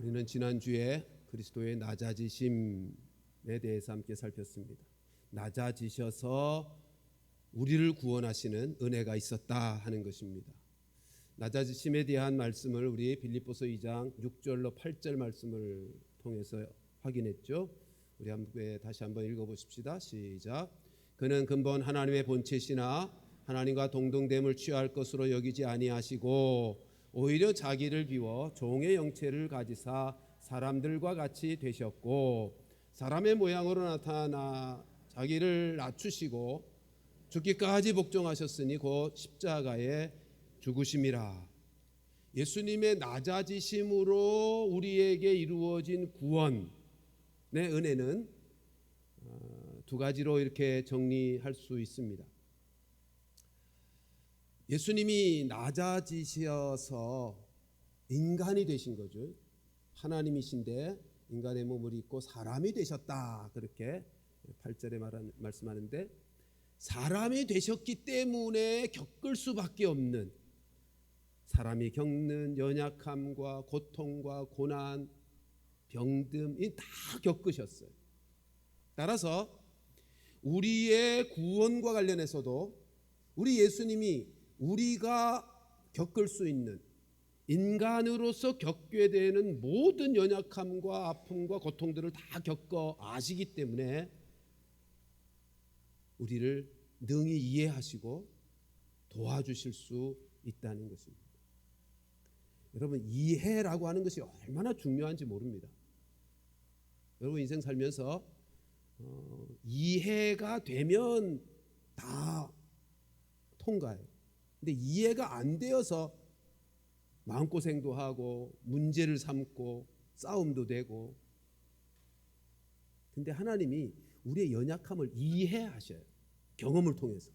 우리는 지난주에 그리스도의 낮아지심에 대해서 함께 살폈습니다. 낮아지셔서 우리를 구원하시는 은혜가 있었다 하는 것입니다. 낮아지심에 대한 말씀을 우리 빌립보서 2장 6절로 8절 말씀을 통해서 확인했죠. 우리 함께 다시 한번 읽어보십시다. 시작. 그는 근본 하나님의 본체시나 하나님과 동등됨을 취할 것으로 여기지 아니하시고 오히려 자기를 비워 종의 형체를 가지사 사람들과 같이 되셨고 사람의 모양으로 나타나 자기를 낮추시고 죽기까지 복종하셨으니 곧 십자가에 죽으심이라. 예수님의 낮아지심으로 우리에게 이루어진 구원의 은혜는 두 가지로 이렇게 정리할 수 있습니다. 예수님이 낮아지셔서 인간이 되신 거죠. 하나님이신데 인간의 몸을 입고 사람이 되셨다, 그렇게 8절에 말씀하는데, 사람이 되셨기 때문에 겪을 수밖에 없는, 사람이 겪는 연약함과 고통과 고난, 병듦 다 겪으셨어요. 따라서 우리의 구원과 관련해서도 우리 예수님이 우리가 겪을 수 있는, 인간으로서 겪게 되는 모든 연약함과 아픔과 고통들을 다 겪어 아시기 때문에 우리를 능히 이해하시고 도와주실 수 있다는 것입니다. 여러분, 이해라고 하는 것이 얼마나 중요한지 모릅니다. 여러분 인생 살면서 이해가 되면 다 통과해요. 근데 이해가 안 되어서 마음고생도 하고 문제를 삼고 싸움도 되고. 근데 하나님이 우리의 연약함을 이해하셔요. 경험을 통해서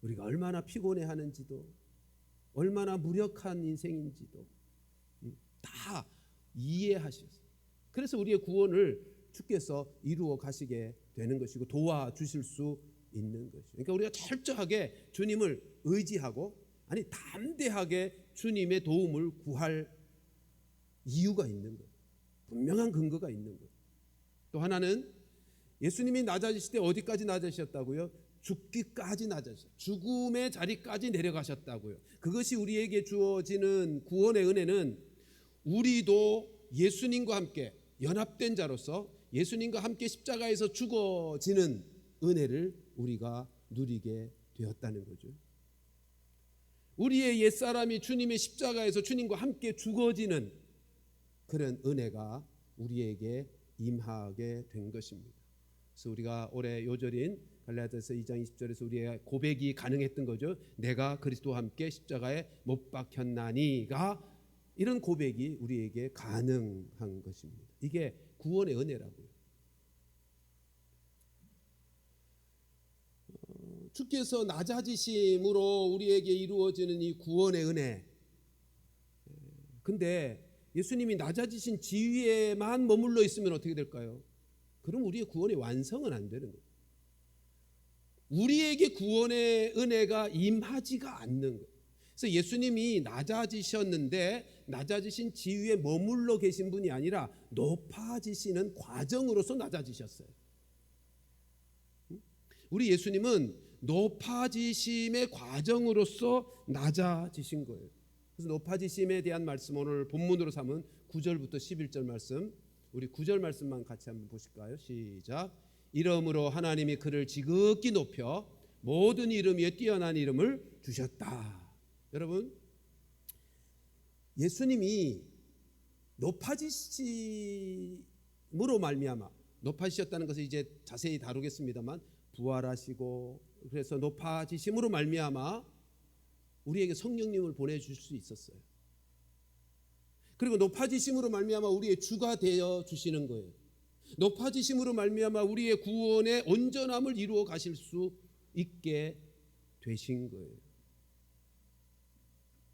우리가 얼마나 피곤해하는지도, 얼마나 무력한 인생인지도 다 이해하셨어요. 그래서 우리의 구원을 주께서 이루어 가시게 되는 것이고 도와주실 수 있는 것이죠. 그러니까 우리가 철저하게 주님을 의지하고, 아니 담대하게 주님의 도움을 구할 이유가 있는 거예요. 분명한 근거가 있는 거예요. 또 하나는 예수님이 낮아지실 때 어디까지 낮아지셨다고요? 죽기까지 낮아지셨어요. 죽음의 자리까지 내려가셨다고요. 그것이 우리에게 주어지는 구원의 은혜는 우리도 예수님과 함께 연합된 자로서 예수님과 함께 십자가에서 죽어지는 은혜를 우리가 누리게 되었다는 거죠. 우리의 옛사람이 주님의 십자가에서 주님과 함께 죽어지는 그런 은혜가 우리에게 임하게 된 것입니다. 그래서 우리가 올해 요절인 갈라디아서 2장 20절에서 우리의 고백이 가능했던 거죠. 내가 그리스도와 함께 십자가에 못 박혔나니가, 이런 고백이 우리에게 가능한 것입니다. 이게 구원의 은혜라고요. 주께서 낮아지심으로 우리에게 이루어지는 이 구원의 은혜. 근데 예수님이 낮아지신 지위에만 머물러 있으면 어떻게 될까요? 그럼 우리의 구원의 완성은 안 되는 거예요. 우리에게 구원의 은혜가 임하지가 않는 거예요. 그래서 예수님이 낮아지셨는데 낮아지신 지위에 머물러 계신 분이 아니라 높아지시는 과정으로서 낮아지셨어요. 우리 예수님은 높아지심의 과정으로서 낮아지신 거예요. 그래서 높아지심에 대한 말씀, 오늘 본문으로 삼은 9절부터 11절 말씀, 우리 9절 말씀만 같이 한번 보실까요? 시작. 이러므로 하나님이 그를 지극히 높여 모든 이름 위에 뛰어난 이름을 주셨다. 여러분, 예수님이 높아지심으로 말미암아, 높아지셨다는 것을 이제 자세히 다루겠습니다만, 부활하시고 그래서 높아지심으로 말미암아 우리에게 성령님을 보내주실 수 있었어요. 그리고 높아지심으로 말미암아 우리의 주가 되어 주시는 거예요. 높아지심으로 말미암아 우리의 구원의 온전함을 이루어 가실 수 있게 되신 거예요.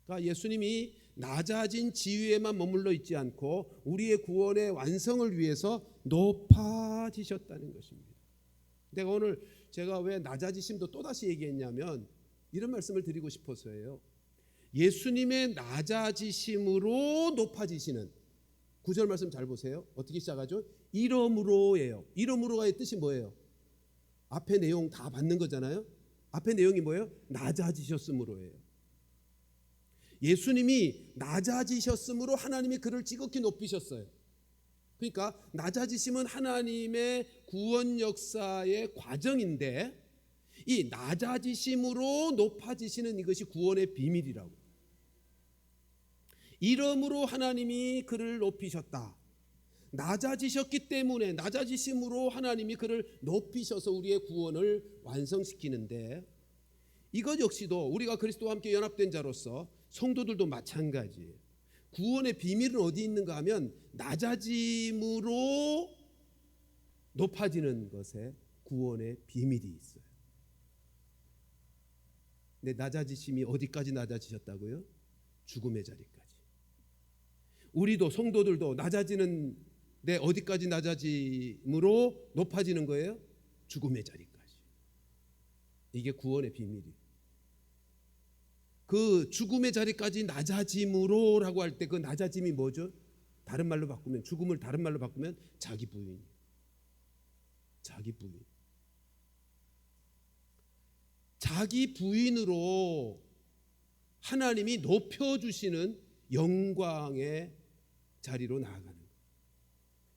그러니까 예수님이 낮아진 지위에만 머물러 있지 않고 우리의 구원의 완성을 위해서 높아지셨다는 것입니다. 내가 오늘 제가 왜 낮아지심도 또다시 얘기했냐면 이런 말씀을 드리고 싶어서예요. 예수님의 낮아지심으로 높아지시는, 9절 말씀 잘 보세요. 어떻게 시작하죠? 이러므로예요. 이러므로가의 뜻이 뭐예요? 앞에 내용 다 받는 거잖아요. 앞에 내용이 뭐예요? 낮아지셨으므로예요. 예수님이 낮아지셨으므로 하나님이 그를 지극히 높이셨어요. 그러니까 낮아지심은 하나님의 구원 역사의 과정인데 이 낮아지심으로 높아지시는 이것이 구원의 비밀이라고. 이러므로 하나님이 그를 높이셨다. 낮아지셨기 때문에 낮아지심으로 하나님이 그를 높이셔서 우리의 구원을 완성시키는데 이것 역시도 우리가 그리스도와 함께 연합된 자로서 성도들도 마찬가지예요. 구원의 비밀은 어디 있는가 하면 낮아짐으로 높아지는 것에 구원의 비밀이 있어요. 근데 낮아지심이 어디까지 낮아지셨다고요? 죽음의 자리까지. 우리도 성도들도 낮아지는데 어디까지 낮아짐으로 높아지는 거예요? 죽음의 자리까지. 이게 구원의 비밀이에요. 그 죽음의 자리까지 낮아짐으로라고 할 때 그 낮아짐이 뭐죠? 다른 말로 바꾸면 죽음을 다른 말로 바꾸면 자기 부인. 자기 부인. 자기 부인으로 하나님이 높여주시는 영광의 자리로 나아가는 거예요.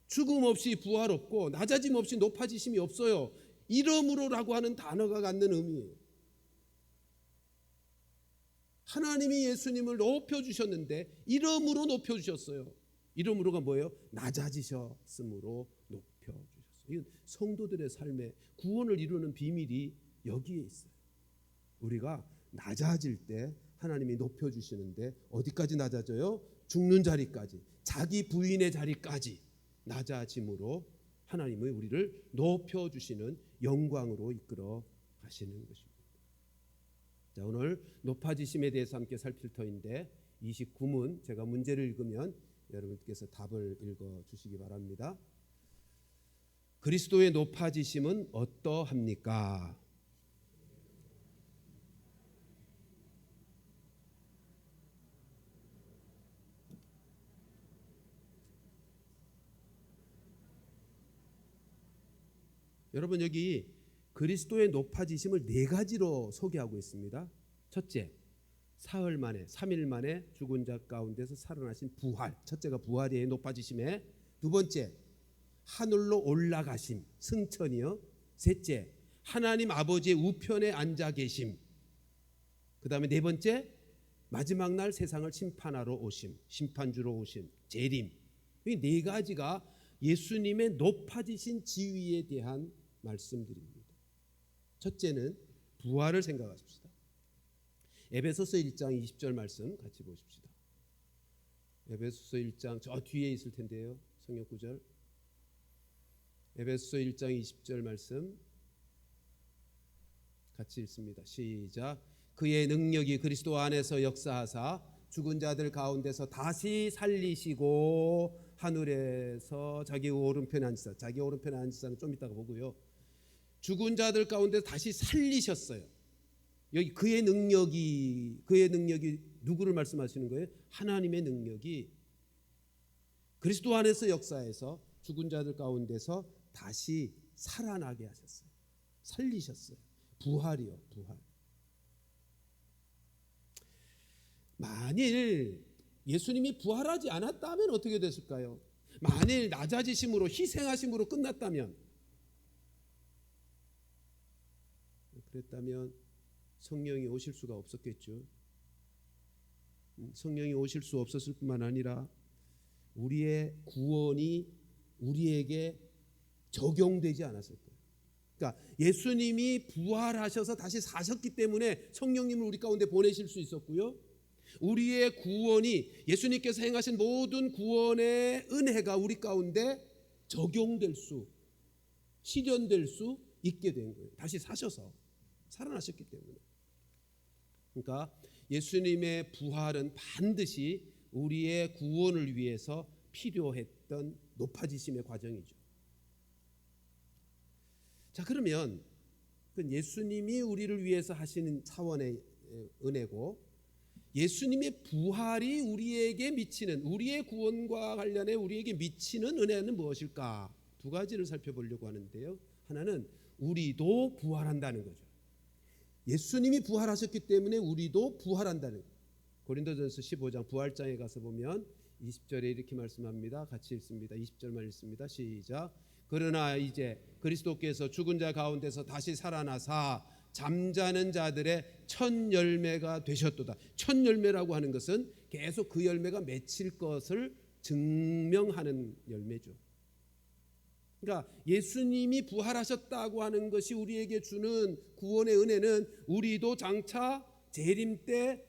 죽음 없이 부활 없고 낮아짐 없이 높아지심이 없어요. 이러므로라고 하는 단어가 갖는 의미예요. 하나님이 예수님을 높여주셨는데 이러므로 높여주셨어요. 이러므로가 뭐예요? 낮아지셨으므로 높여주셨어요. 이건 성도들의 삶의 구원을 이루는 비밀이 여기에 있어요. 우리가 낮아질 때 하나님이 높여주시는데 어디까지 낮아져요? 죽는 자리까지, 자기 부인의 자리까지 낮아짐으로 하나님이 우리를 높여주시는 영광으로 이끌어 가시는 것입니다. 자, 오늘 높아지심에 대해서 함께 살필 터인데 29문 제가 문제를 읽으면 여러분께서 답을 읽어주시기 바랍니다. 그리스도의 높아지심은 어떠합니까? 여러분 여기 그리스도의 높아지심을 네 가지로 소개하고 있습니다. 첫째, 사흘 만에 3일 만에 죽은 자 가운데서 살아나신 부활. 첫째가 부활이에요. 높아지심에. 두 번째, 하늘로 올라가심, 승천이요. 셋째, 하나님 아버지의 우편에 앉아 계심. 그 다음에 네 번째, 마지막 날 세상을 심판하러 오심, 심판주로 오심, 재림. 이 네 가지가 예수님의 높아지신 지위에 대한 말씀들입니다. 첫째는 부활을 생각하십시다. 에베소서 1장 20절 말씀 같이 보십시다. 에베소서 1장 저 뒤에 있을 텐데요. 성경 구절. 에베소서 1장 20절 말씀 같이 읽습니다. 시작. 그의 능력이 그리스도 안에서 역사하사 죽은 자들 가운데서 다시 살리시고 하늘에서 자기 오른편에 앉으사. 자기 오른편에 앉으사는 좀 이따가 보고요. 죽은 자들 가운데 다시 살리셨어요. 여기 그의 능력이 누구를 말씀하시는 거예요? 하나님의 능력이 그리스도 안에서 역사해서 죽은 자들 가운데서 다시 살아나게 하셨어요. 살리셨어요. 부활이요, 부활. 만일 예수님이 부활하지 않았다면 어떻게 됐을까요? 만일 낮아지심으로 희생하심으로 끝났다면, 그랬다면 성령이 오실 수가 없었겠죠. 성령이 오실 수 없었을 뿐만 아니라 우리의 구원이 우리에게 적용되지 않았을 거예요. 그러니까 예수님이 부활하셔서 다시 사셨기 때문에 성령님을 우리 가운데 보내실 수 있었고요. 우리의 구원이 예수님께서 행하신 모든 구원의 은혜가 우리 가운데 적용될 수, 실현될 수 있게 된 거예요. 다시 사셔서 살아나셨기 때문에. 그러니까 예수님의 부활은 반드시 우리의 구원을 위해서 필요했던 높아지심의 과정이죠. 자, 그러면 예수님이 우리를 위해서 하시는 차원의 은혜고 예수님의 부활이 우리에게 미치는, 우리의 구원과 관련해 우리에게 미치는 은혜는 무엇일까? 두 가지를 살펴보려고 하는데요. 하나는 우리도 부활한다는 거죠. 예수님이 부활하셨기 때문에 우리도 부활한다는 거예요. 고린도전서 15장 부활장에 가서 보면 20절에 이렇게 말씀합니다. 같이 읽습니다. 20절만 읽습니다. 시작. 그러나 이제 그리스도께서 죽은 자 가운데서 다시 살아나사 잠자는 자들의 첫 열매가 되셨도다. 첫 열매라고 하는 것은 계속 그 열매가 맺힐 것을 증명하는 열매죠. 그러니까 예수님이 부활하셨다고 하는 것이 우리에게 주는 구원의 은혜는 우리도 장차 재림 때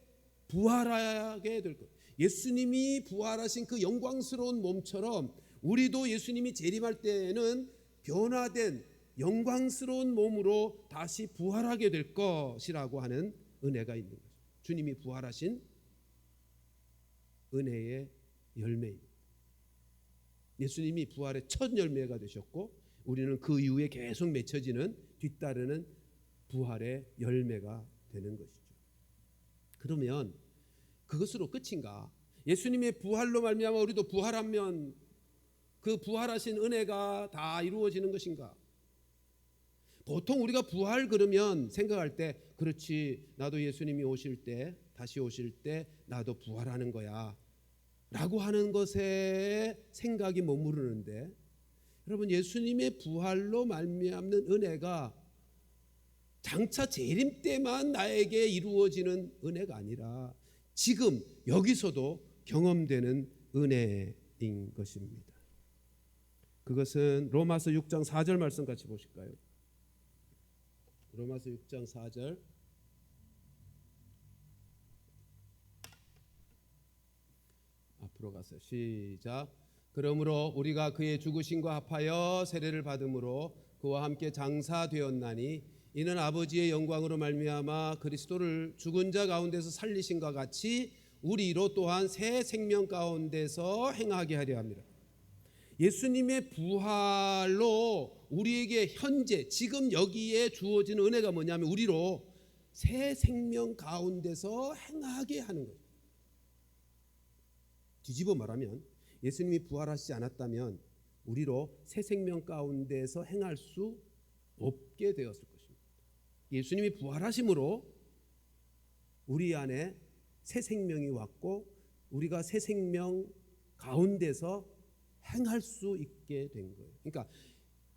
부활하게 될 것. 예수님이 부활하신 그 영광스러운 몸처럼 우리도 예수님이 재림할 때에는 변화된 영광스러운 몸으로 다시 부활하게 될 것이라고 하는 은혜가 있는 거죠. 주님이 부활하신 은혜의 열매입니다. 예수님이 부활의 첫 열매가 되셨고 우리는 그 이후에 계속 맺혀지는 뒤따르는 부활의 열매가 되는 것이죠. 그러면 그것으로 끝인가? 예수님의 부활로 말미암아 우리도 부활하면 그 부활하신 은혜가 다 이루어지는 것인가? 보통 우리가 부활 그러면 생각할 때 그렇지, 나도 예수님이 오실 때, 다시 오실 때 나도 부활하는 거야 라고 하는 것에 생각이 머무르는데, 여러분, 예수님의 부활로 말미암는 은혜가 장차 재림 때만 나에게 이루어지는 은혜가 아니라 지금 여기서도 경험되는 은혜인 것입니다. 그것은 로마서 6장 4절 말씀 같이 보실까요? 로마서 6장 4절. 앞으로 가서 시작. 그러므로 우리가 그의 죽으심과 합하여 세례를 받음으로 그와 함께 장사되었나니 이는 아버지의 영광으로 말미암아 그리스도를 죽은 자 가운데서 살리신과 같이 우리로 또한 새 생명 가운데서 행하게 하려 합니다. 예수님의 부활로 우리에게 현재 지금 여기에 주어진 은혜가 뭐냐면 우리로 새 생명 가운데서 행하게 하는 거예요. 뒤집어 말하면 예수님이 부활하시지 않았다면 우리로 새 생명 가운데서 행할 수 없게 되었을 것입니다. 예수님이 부활하심으로 우리 안에 새 생명이 왔고 우리가 새 생명 가운데서 행할 수 있게 된 거예요. 그러니까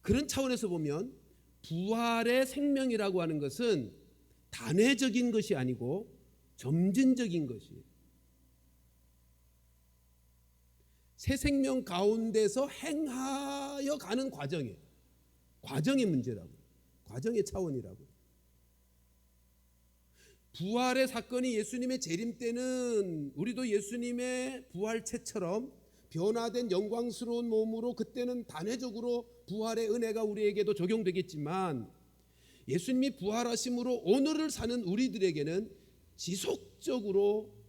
그런 차원에서 보면 부활의 생명이라고 하는 것은 단회적인 것이 아니고 점진적인 것이에요. 새 생명 가운데서 행하여 가는 과정의 문제라고, 과정의 차원이라고. 부활의 사건이 예수님의 재림 때는 우리도 예수님의 부활체처럼 변화된 영광스러운 몸으로 그때는 단회적으로 부활의 은혜가 우리에게도 적용되겠지만 예수님이 부활하심으로 오늘을 사는 우리들에게는 지속적으로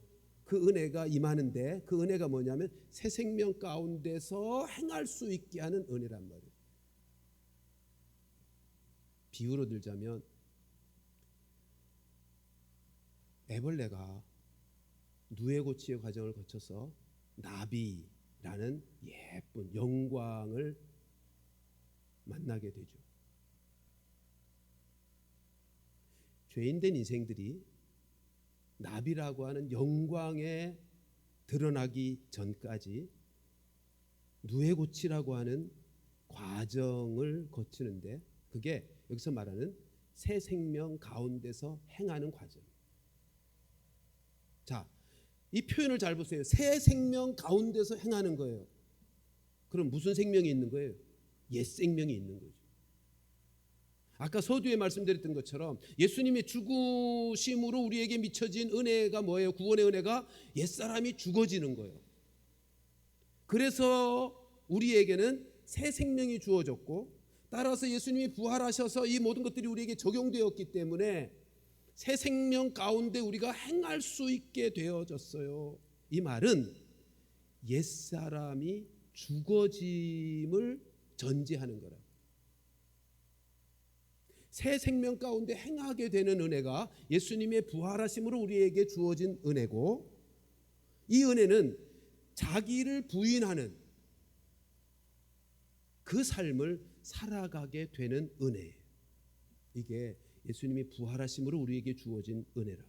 그 은혜가 임하는데, 그 은혜가 뭐냐면 새 생명 가운데서 행할 수 있게 하는 은혜란 말이에요. 비유로 들자면 애벌레가 누에고치의 과정을 거쳐서 나비라는 예쁜 영광을 만나게 되죠. 죄인된 인생들이 나비라고 하는 영광에 드러나기 전까지 누에고치라고 하는 과정을 거치는데, 그게 여기서 말하는 새 생명 가운데서 행하는 과정이에요. 자, 이 표현을 잘 보세요. 새 생명 가운데서 행하는 거예요. 그럼 무슨 생명이 있는 거예요? 옛 생명이 있는 거죠. 아까 서두에 말씀드렸던 것처럼 예수님의 죽으심으로 우리에게 미쳐진 은혜가 뭐예요? 구원의 은혜가 옛사람이 죽어지는 거예요. 그래서 우리에게는 새 생명이 주어졌고, 따라서 예수님이 부활하셔서 이 모든 것들이 우리에게 적용되었기 때문에 새 생명 가운데 우리가 행할 수 있게 되어졌어요. 이 말은 옛사람이 죽어짐을 전제하는 거라. 새 생명 가운데 행하게 되는 은혜가 예수님의 부활하심으로 우리에게 주어진 은혜고, 이 은혜는 자기를 부인하는 그 삶을 살아가게 되는 은혜예요. 이게 예수님이 부활하심으로 우리에게 주어진 은혜라.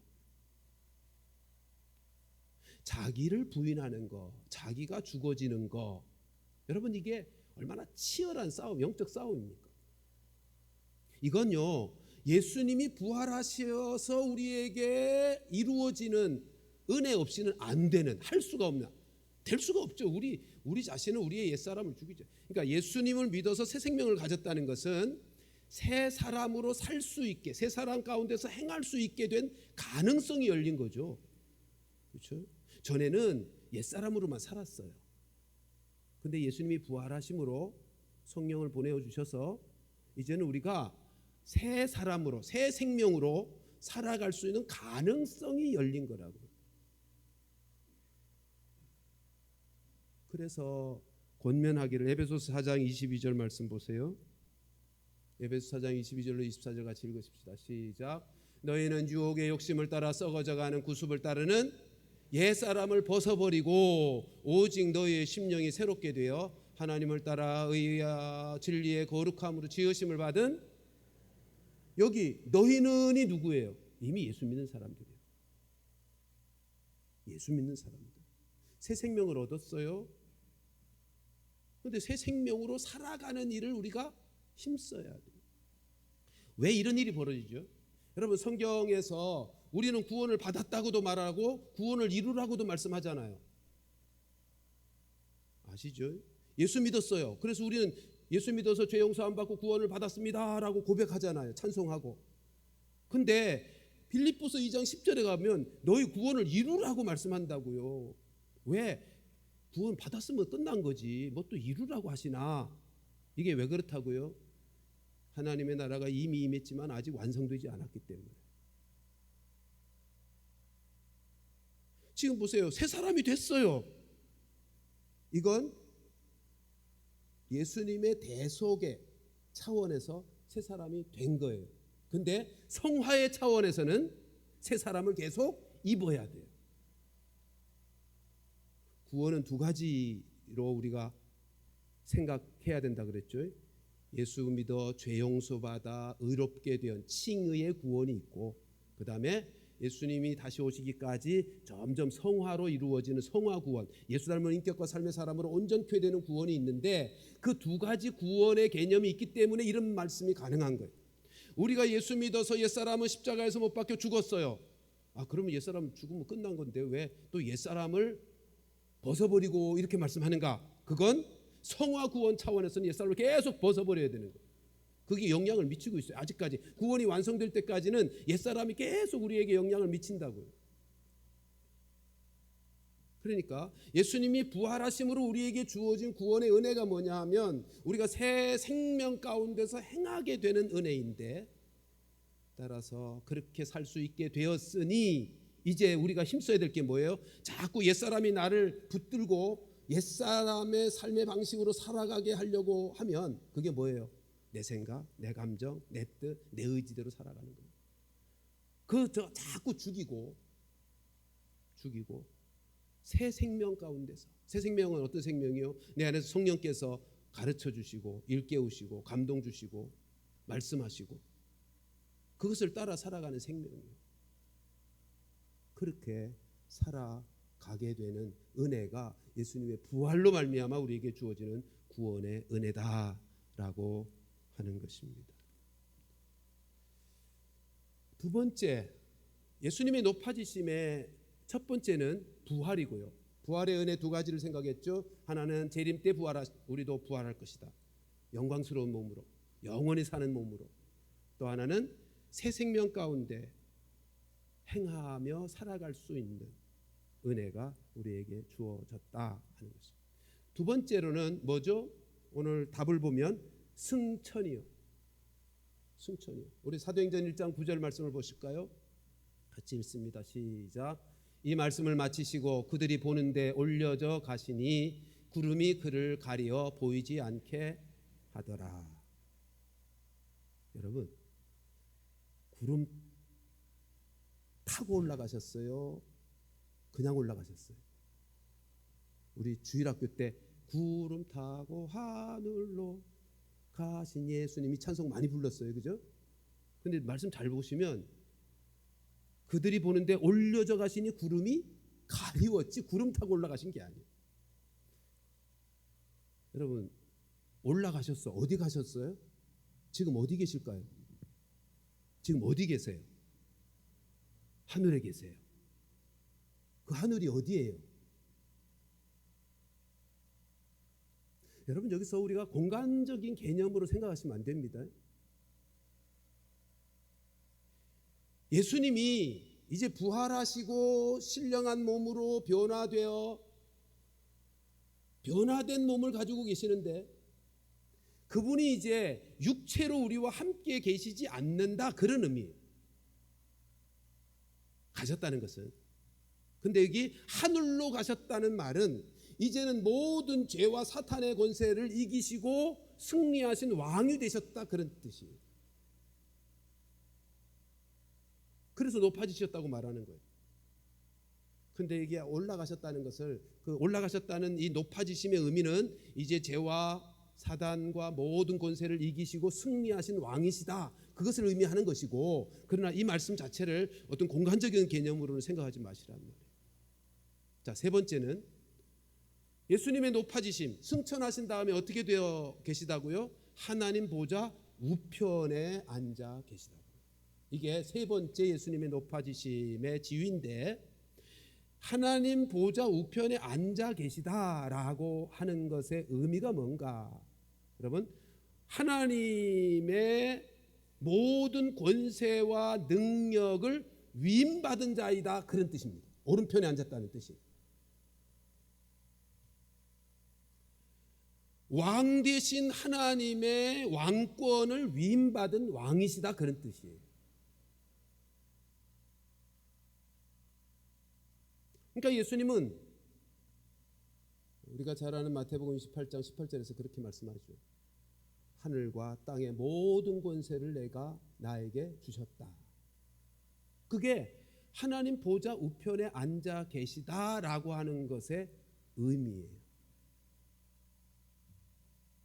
자기를 부인하는 거, 자기가 죽어지는 거, 여러분 이게 얼마나 치열한 싸움, 영적 싸움입니까? 이건요, 예수님이 부활하셔서 우리에게 이루어지는 은혜 없이는 안 되는, 할 수가 없는, 될 수가 없죠. 우리 자신은 우리의 옛사람을 죽이죠. 그러니까 예수님을 믿어서 새 생명을 가졌다는 것은 새 사람으로 살 수 있게, 새 사람 가운데서 행할 수 있게 된 가능성이 열린 거죠. 그렇죠? 전에는 옛사람으로만 살았어요. 근데 예수님이 부활하심으로 성령을 보내어 주셔서 이제는 우리가 새 사람으로, 새 생명으로 살아갈 수 있는 가능성이 열린 거라고. 그래서 권면하기를, 에베소서 4장 22절 말씀 보세요. 에베소 4장 22절로 24절 같이 읽으십시다. 시작. 너희는 유혹의 욕심을 따라 썩어져가는 구습을 따르는 옛사람을 벗어버리고 오직 너희의 심령이 새롭게 되어 하나님을 따라 의와 진리의 거룩함으로 지으심을 받은, 여기 너희는이 누구예요? 이미 예수 믿는 사람들이에요. 예수 믿는 사람들. 새 생명을 얻었어요. 그런데 새 생명으로 살아가는 일을 우리가 힘써야 돼요. 왜 이런 일이 벌어지죠? 여러분 성경에서 우리는 구원을 받았다고도 말하고 구원을 이루라고도 말씀하잖아요. 아시죠? 예수 믿었어요. 그래서 우리는 예수 믿어서 죄 용서함 받고 구원을 받았습니다라고 고백하잖아요. 찬송하고. 근데 빌립보서 2장 10절에 가면 너희 구원을 이루라고 말씀한다고요. 왜? 구원 받았으면 끝난 거지. 뭐 또 이루라고 하시나? 이게 왜 그렇다고요? 하나님의 나라가 이미 임했지만 아직 완성되지 않았기 때문에. 지금 보세요. 새 사람이 됐어요. 이건 예수님의 대속의 차원에서 새 사람이 된 거예요. 근데 성화의 차원에서는 새 사람을 계속 입어야 돼요. 구원은 두 가지로 우리가 생각해야 된다 그랬죠. 예수 믿어 죄 용서받아 의롭게 된 칭의의 구원이 있고, 그 다음에 예수님이 다시 오시기까지 점점 성화로 이루어지는 성화 구원, 예수 닮은 인격과 삶의 사람으로 온전케 되는 구원이 있는데, 그 두 가지 구원의 개념이 있기 때문에 이런 말씀이 가능한 거예요. 우리가 예수 믿어서 옛사람은 십자가에서 못 박혀 죽었어요. 그러면 옛사람 죽으면 끝난 건데 왜 또 옛사람을 벗어버리고 이렇게 말씀하는가? 그건 성화 구원 차원에서는 옛사람을 계속 벗어버려야 되는 거예요. 그게 영향을 미치고 있어요. 아직까지 구원이 완성될 때까지는 옛사람이 계속 우리에게 영향을 미친다고요. 그러니까 예수님이 부활하심으로 우리에게 주어진 구원의 은혜가 뭐냐 하면 우리가 새 생명 가운데서 행하게 되는 은혜인데, 따라서 그렇게 살 수 있게 되었으니 이제 우리가 힘써야 될 게 뭐예요? 자꾸 옛사람이 나를 붙들고 옛사람의 삶의 방식으로 살아가게 하려고 하면 그게 뭐예요? 내 생각, 내 감정, 내 뜻, 내 의지대로 살아가는 거예요. 그저 자꾸 죽이고 새 생명 가운데서, 새 생명은 어떤 생명이요? 내 안에서 성령께서 가르쳐 주시고 일깨우시고 감동 주시고 말씀하시고 그것을 따라 살아가는 생명이에요. 그렇게 살아가게 되는 은혜가 예수님의 부활로 말미암아 우리에게 주어지는 구원의 은혜다라고 하는 것입니다. 두 번째, 예수님의 높아지심의 첫 번째는 부활이고요. 부활의 은혜 두 가지를 생각했죠. 하나는 재림 때 우리도 부활할 것이다. 영광스러운 몸으로, 영원히 사는 몸으로. 또 하나는 새 생명 가운데 행하며 살아갈 수 있는 은혜가 우리에게 주어졌다 하는 것입니다. 두 번째로는 뭐죠? 오늘 답을 보면 승천이요. 승천이요. 우리 사도행전 1장 9절 말씀을 보실까요? 같이 읽습니다. 시작. 이 말씀을 마치시고 그들이 보는데 올려져 가시니 구름이 그를 가리어 보이지 않게 하더라. 여러분, 구름 타고 올라가셨어요? 그냥 올라가셨어요? 우리 주일학교 때 구름 타고 하늘로 가신 예수님이 찬송 많이 불렀어요. 그죠? 근데 말씀 잘 보시면 그들이 보는데 올려져 가시니 구름이 가리웠지 구름 타고 올라가신 게 아니에요. 여러분 올라가셨어. 어디 가셨어요? 지금 어디 계실까요? 지금 어디 계세요? 하늘에 계세요. 그 하늘이 어디예요? 여러분 여기서 우리가 공간적인 개념으로 생각하시면 안 됩니다. 예수님이 이제 부활하시고 신령한 몸으로 변화된 몸을 가지고 계시는데 그분이 이제 육체로 우리와 함께 계시지 않는다 그런 의미예요. 가셨다는 것은. 근데 여기 하늘로 가셨다는 말은 이제는 모든 죄와 사탄의 권세를 이기시고 승리하신 왕이 되셨다 그런 뜻이에요. 그래서 높아지셨다고 말하는 거예요. 근데 이게 올라가셨다는 것을 그 올라가셨다는 이 높아지심의 의미는 이제 죄와 사단과 모든 권세를 이기시고 승리하신 왕이시다. 그것을 의미하는 것이고 그러나 이 말씀 자체를 어떤 공간적인 개념으로는 생각하지 마시라는 말이에요. 자, 세 번째는 예수님의 높아지심, 승천하신 다음에 어떻게 되어 계시다고요? 하나님 보좌 우편에 앉아 계시다고요. 이게 세 번째 예수님의 높아지심의 지위인데 하나님 보좌 우편에 앉아 계시다라고 하는 것의 의미가 뭔가? 여러분, 하나님의 모든 권세와 능력을 위임받은 자이다 그런 뜻입니다. 오른편에 앉았다는 뜻이. 왕 되신 하나님의 왕권을 위임받은 왕이시다 그런 뜻이에요. 그러니까 예수님은 우리가 잘 아는 마태복음 28장 18절에서 그렇게 말씀하죠. 하늘과 땅의 모든 권세를 내가 나에게 주셨다. 그게 하나님 보좌 우편에 앉아 계시다라고 하는 것의 의미예요.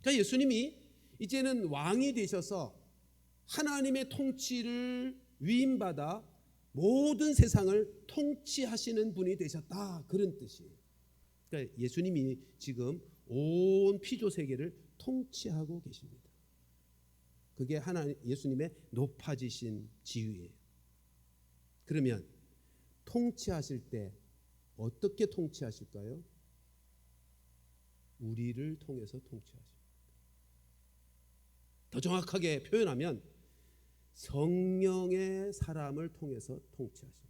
그러니까 예수님이 이제는 왕이 되셔서 하나님의 통치를 위임받아 모든 세상을 통치하시는 분이 되셨다 그런 뜻이에요. 그러니까 예수님이 지금 온 피조 세계를 통치하고 계십니다. 그게 예수님의 높아지신 지위예요. 그러면 통치하실 때 어떻게 통치하실까요? 우리를 통해서 통치하십니다. 더 정확하게 표현하면 성령의 사람을 통해서 통치하십니다.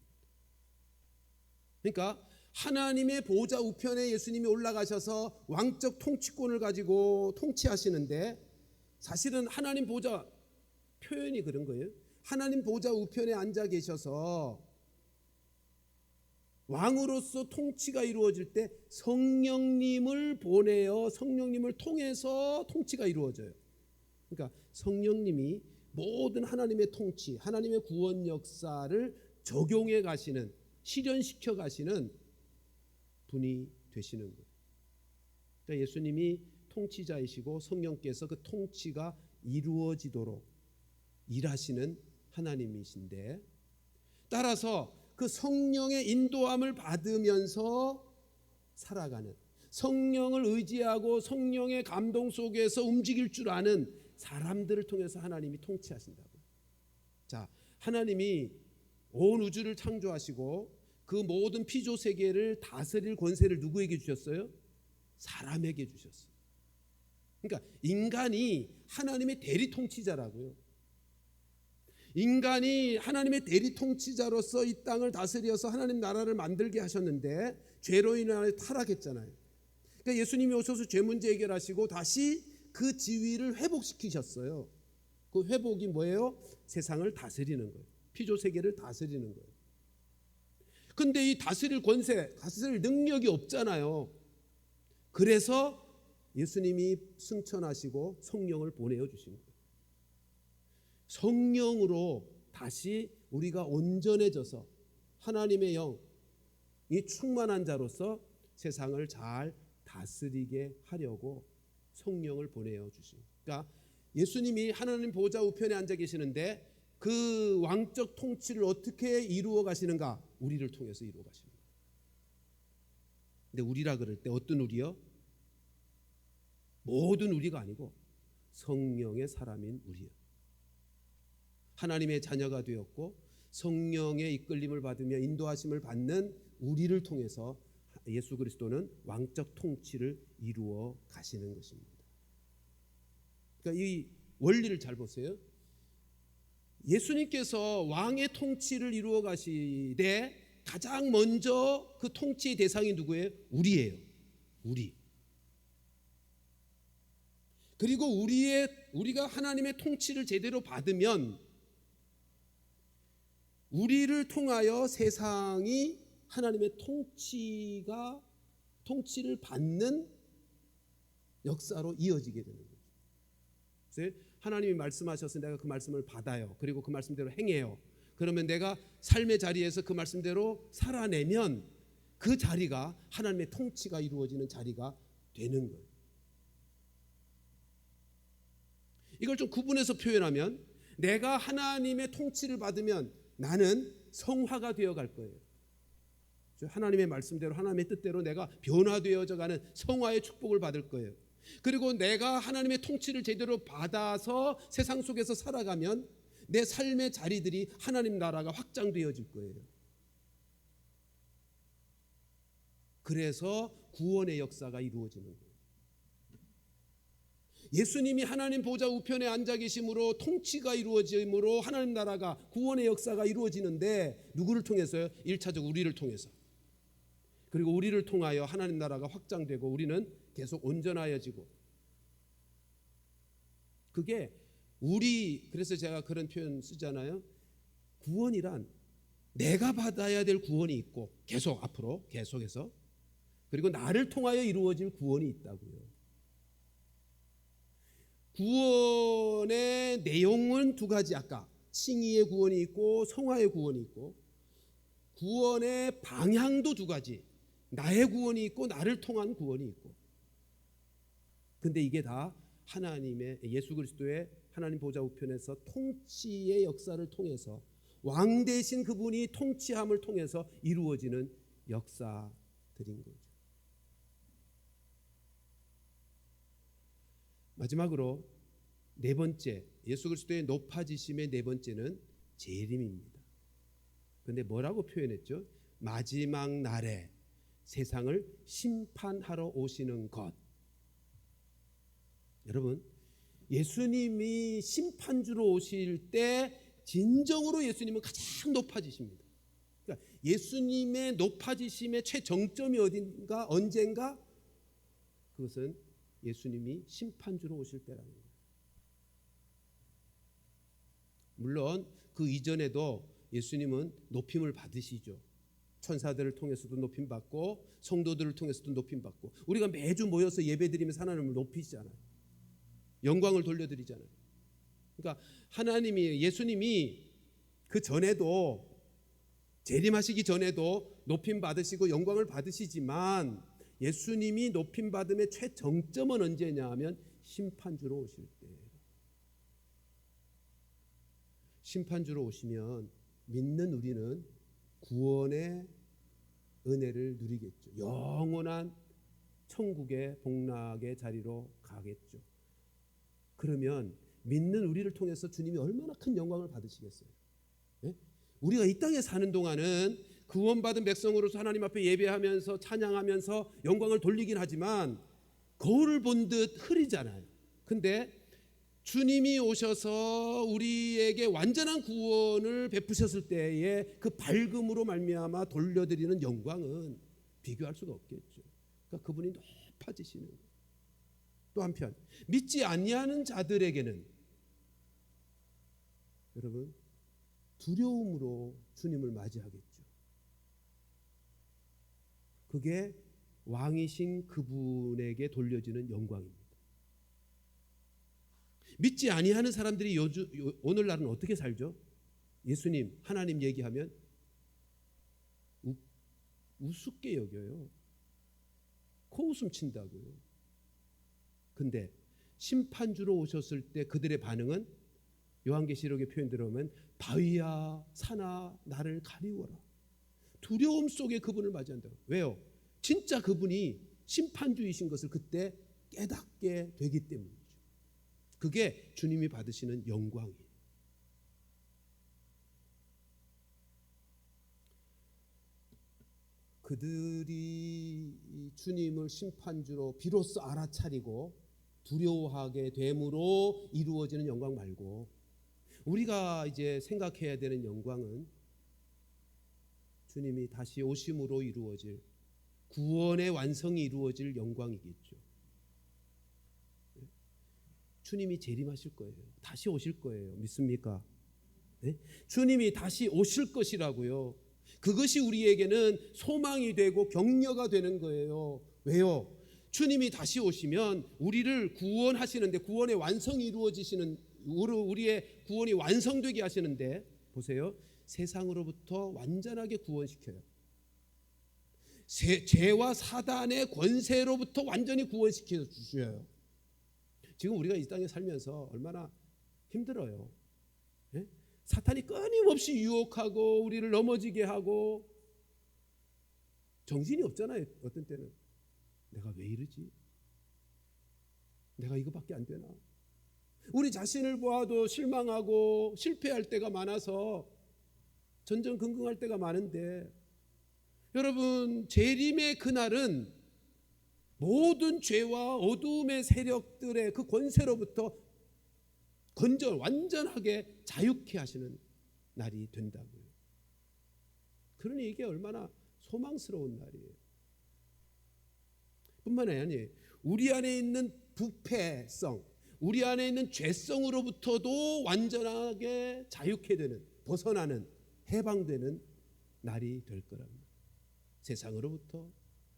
그러니까 하나님의 보좌 우편에 예수님이 올라가셔서 왕적 통치권을 가지고 통치하시는데 사실은 하나님 보좌 표현이 그런 거예요. 하나님 보좌 우편에 앉아 계셔서 왕으로서 통치가 이루어질 때 성령님을 보내어 성령님을 통해서 통치가 이루어져요. 그러니까 성령님이 모든 하나님의 통치, 하나님의 구원 역사를 적용해 가시는, 실현시켜 가시는 분이 되시는 거예요. 그러니까 예수님이 통치자이시고 성령께서 그 통치가 이루어지도록 일하시는 하나님이신데 따라서 그 성령의 인도함을 받으면서 살아가는, 성령을 의지하고 성령의 감동 속에서 움직일 줄 아는 사람들을 통해서 하나님이 통치하신다고. 자, 하나님이 온 우주를 창조하시고 그 모든 피조 세계를 다스릴 권세를 누구에게 주셨어요? 사람에게 주셨어요. 그러니까 인간이 하나님의 대리 통치자라고요. 인간이 하나님의 대리 통치자로서 이 땅을 다스려서 하나님 나라를 만들게 하셨는데 죄로 인하여 타락했잖아요. 그러니까 예수님이 오셔서 죄 문제 해결하시고 다시 그 지위를 회복시키셨어요. 그 회복이 뭐예요? 세상을 다스리는 거예요. 피조 세계를 다스리는 거예요. 근데 이 다스릴 권세, 다스릴 능력이 없잖아요. 그래서 예수님이 승천하시고 성령을 보내어 주신 거예요. 성령으로 다시 우리가 온전해져서 하나님의 영이 충만한 자로서 세상을 잘 다스리게 하려고 성령을 보내어 주십니다. 그러니까 예수님이 하나님 보좌 우편에 앉아 계시는데 그 왕적 통치를 어떻게 이루어 가시는가? 우리를 통해서 이루어 가십니다. 근데 우리라 그럴 때 어떤 우리요? 모든 우리가 아니고 성령의 사람인 우리요. 하나님의 자녀가 되었고 성령의 이끌림을 받으며 인도하심을 받는 우리를 통해서 예수 그리스도는 왕적 통치를 이루어 가시는 것입니다. 그러니까 이 원리를 잘 보세요. 예수님께서 왕의 통치를 이루어 가시되 가장 먼저 그 통치의 대상이 누구예요? 우리예요. 우리. 그리고 우리가 하나님의 통치를 제대로 받으면 우리를 통하여 세상이 하나님의 통치를 받는 역사로 이어지게 되는 거죠. 그래서 하나님이 말씀하셔서 내가 그 말씀을 받아요. 그리고 그 말씀대로 행해요. 그러면 내가 삶의 자리에서 그 말씀대로 살아내면 그 자리가 하나님의 통치가 이루어지는 자리가 되는 거예요. 이걸 좀 구분해서 표현하면 내가 하나님의 통치를 받으면 나는 성화가 되어 갈 거예요. 하나님의 말씀대로 하나님의 뜻대로 내가 변화되어져 가는 성화의 축복을 받을 거예요. 그리고 내가 하나님의 통치를 제대로 받아서 세상 속에서 살아가면 내 삶의 자리들이 하나님 나라가 확장되어질 거예요. 그래서 구원의 역사가 이루어지는 거예요. 예수님이 하나님 보좌 우편에 앉아 계심으로 통치가 이루어짐으로 하나님 나라가 구원의 역사가 이루어지는데 누구를 통해서요? 1차적으로 우리를 통해서. 그리고 우리를 통하여 하나님 나라가 확장되고 우리는 계속 온전하여지고 그게 그래서 제가 그런 표현 쓰잖아요. 구원이란 내가 받아야 될 구원이 있고 계속 앞으로 계속해서 그리고 나를 통하여 이루어질 구원이 있다고요. 구원의 내용은 두 가지 아까 칭의의 구원이 있고 성화의 구원이 있고 구원의 방향도 두 가지 나의 구원이 있고 나를 통한 구원이 있고 근데 이게 다 하나님의 예수 그리스도의 하나님 보좌 우편에서 통치의 역사를 통해서 왕 대신 그분이 통치함을 통해서 이루어지는 역사들인 거죠. 마지막으로 네 번째 예수 그리스도의 높아지심의 네 번째는 재림입니다. 그런데 뭐라고 표현했죠? 마지막 날에 세상을 심판하러 오시는 것. 여러분 예수님이 심판주로 오실 때 진정으로 예수님은 가장 높아지십니다. 그러니까 예수님의 높아지심의 최정점이 어딘가 언젠가 그것은 예수님이 심판주로 오실 때라는 거예요. 물론 그 이전에도 예수님은 높임을 받으시죠. 천사들을 통해서도 높임 받고 성도들을 통해서도 높임 받고 우리가 매주 모여서 예배드리면서 하나님을 높이시잖아요. 영광을 돌려드리잖아요. 그러니까 예수님이 그 전에도 재림하시기 전에도 높임 받으시고 영광을 받으시지만 예수님이 높임 받음의 최정점은 언제냐 하면 심판주로 오실 때. 심판주로 오시면 믿는 우리는 구원의 은혜를 누리겠죠. 영원한 천국의 복락의 자리로 가겠죠. 그러면 믿는 우리를 통해서 주님이 얼마나 큰 영광을 받으시겠어요? 예? 우리가 이 땅에 사는 동안은 구원받은 백성으로서 하나님 앞에 예배하면서 찬양하면서 영광을 돌리긴 하지만 거울을 본 듯 흐리잖아요. 근데 주님이 오셔서 우리에게 완전한 구원을 베푸셨을 때에 그 밝음으로 말미암아 돌려드리는 영광은 비교할 수가 없겠죠. 그러니까 그분이 높아지시는 거예요. 또 한편 믿지 아니하는 자들에게는 여러분 두려움으로 주님을 맞이하겠죠. 그게 왕이신 그분에게 돌려지는 영광입니다. 믿지 아니하는 사람들이 오늘날은 어떻게 살죠? 예수님, 하나님 얘기하면 우습게 여겨요. 코웃음 친다고요. 근데 심판주로 오셨을 때 그들의 반응은 요한계시록의 표현대로 보면 바위야 산아 나를 가리워라. 두려움 속에 그분을 맞이한다고. 왜요? 진짜 그분이 심판주이신 것을 그때 깨닫게 되기 때문이죠. 그게 주님이 받으시는 영광이에요. 그들이 주님을 심판주로 비로소 알아차리고 두려워하게 됨으로 이루어지는 영광 말고, 우리가 이제 생각해야 되는 영광은 주님이 다시 오심으로 이루어질 구원의 완성이 이루어질 영광이겠죠. 주님이 재림하실 거예요. 다시 오실 거예요. 믿습니까? 네? 주님이 다시 오실 것이라고요. 그것이 우리에게는 소망이 되고 격려가 되는 거예요. 왜요? 주님이 다시 오시면 우리를 구원하시는데, 구원의 완성이 이루어지시는, 우리의 구원이 완성되게 하시는데, 보세요. 세상으로부터 완전하게 구원시켜요. 죄와 사단의 권세로부터 완전히 구원시켜 주셔요. 지금 우리가 이 땅에 살면서 얼마나 힘들어요. 예? 사탄이 끊임없이 유혹하고 우리를 넘어지게 하고 정신이 없잖아요. 어떤 때는 내가 왜 이러지? 내가 이거밖에 안 되나? 우리 자신을 보아도 실망하고 실패할 때가 많아서 전전긍긍할 때가 많은데, 여러분, 재림의 그날은 모든 죄와 어두움의 세력들의 그 권세로부터 완전하게 자유케 하시는 날이 된다고요. 그러니 이게 얼마나 소망스러운 날이에요. 뿐만 아니라 우리 안에 있는 부패성, 우리 안에 있는 죄성으로부터도 완전하게 자유케 되는, 벗어나는, 해방되는 날이 될 거랍니다. 세상으로부터,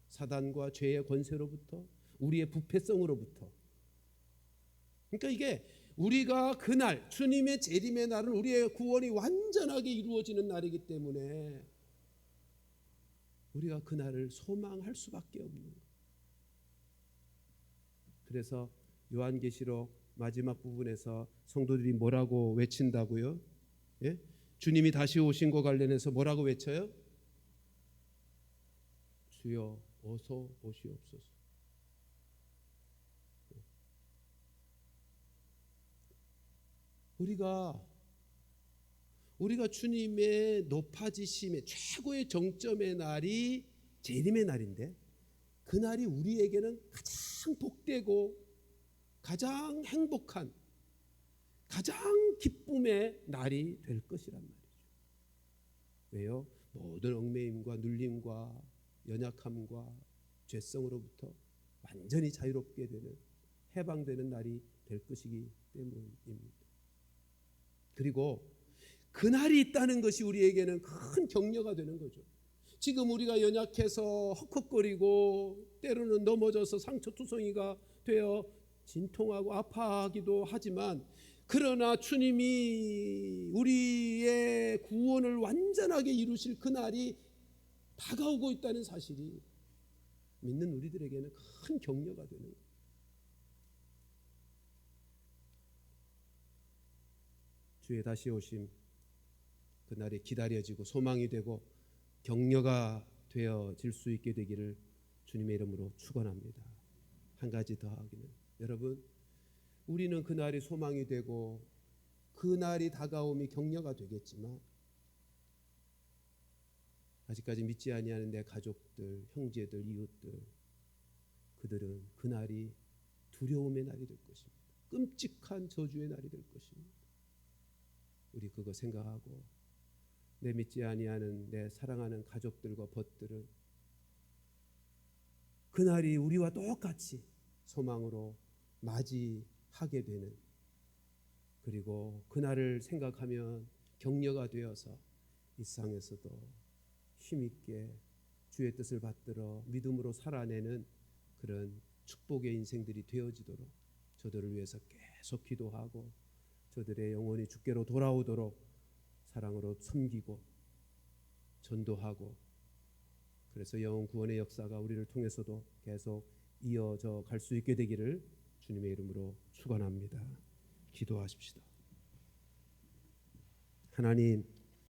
사단과 죄의 권세로부터, 우리의 부패성으로부터. 그러니까 이게 우리가 그날, 주님의 재림의 날은 우리의 구원이 완전하게 이루어지는 날이기 때문에 우리가 그날을 소망할 수밖에 없는 거예요. 그래서 요한계시록 마지막 부분에서 성도들이 뭐라고 외친다고요? 예? 주님이 다시 오신 것 관련해서 뭐라고 외쳐요? 주여 어서 오시옵소서. 우리가 주님의 높아지심의 최고의 정점의 날이 재림의 날인데, 그날이 우리에게는 가장 복되고 가장 행복한, 가장 기쁨의 날이 될 것이란 말이죠. 왜요? 모든 얽매임과 눌림과 연약함과 죄성으로부터 완전히 자유롭게 되는, 해방되는 날이 될 것이기 때문입니다. 그리고 그날이 있다는 것이 우리에게는 큰 격려가 되는 거죠. 지금 우리가 연약해서 헉헉거리고 때로는 넘어져서 상처투성이가 되어 진통하고 아파하기도 하지만, 그러나 주님이 우리의 구원을 완전하게 이루실 그날이 다가오고 있다는 사실이 믿는 우리들에게는 큰 격려가 되는 거예요. 주의 다시 오심, 그날이 기다려지고 소망이 되고 격려가 되어질 수 있게 되기를 주님의 이름으로 축원합니다. 한 가지 더 하기는, 여러분, 우리는 그날이 소망이 되고 그날이 다가옴이 격려가 되겠지만, 아직까지 믿지 아니하는 내 가족들, 형제들, 이웃들, 그들은 그날이 두려움의 날이 될 것입니다. 끔찍한 저주의 날이 될 것입니다. 우리 그거 생각하고 내 믿지 아니하는 내 사랑하는 가족들과 벗들을 그날이 우리와 똑같이 소망으로 맞이하게 되는, 그리고 그날을 생각하면 격려가 되어서 이 세상에서도 힘있게 주의 뜻을 받들어 믿음으로 살아내는 그런 축복의 인생들이 되어지도록 저들을 위해서 계속 기도하고, 저들의 영혼이 주께로 돌아오도록 사랑으로 섬기고 전도하고, 그래서 영혼 구원의 역사가 우리를 통해서도 계속 이어져 갈 수 있게 되기를 주님의 이름으로 축원합니다. 기도하십시다. 하나님,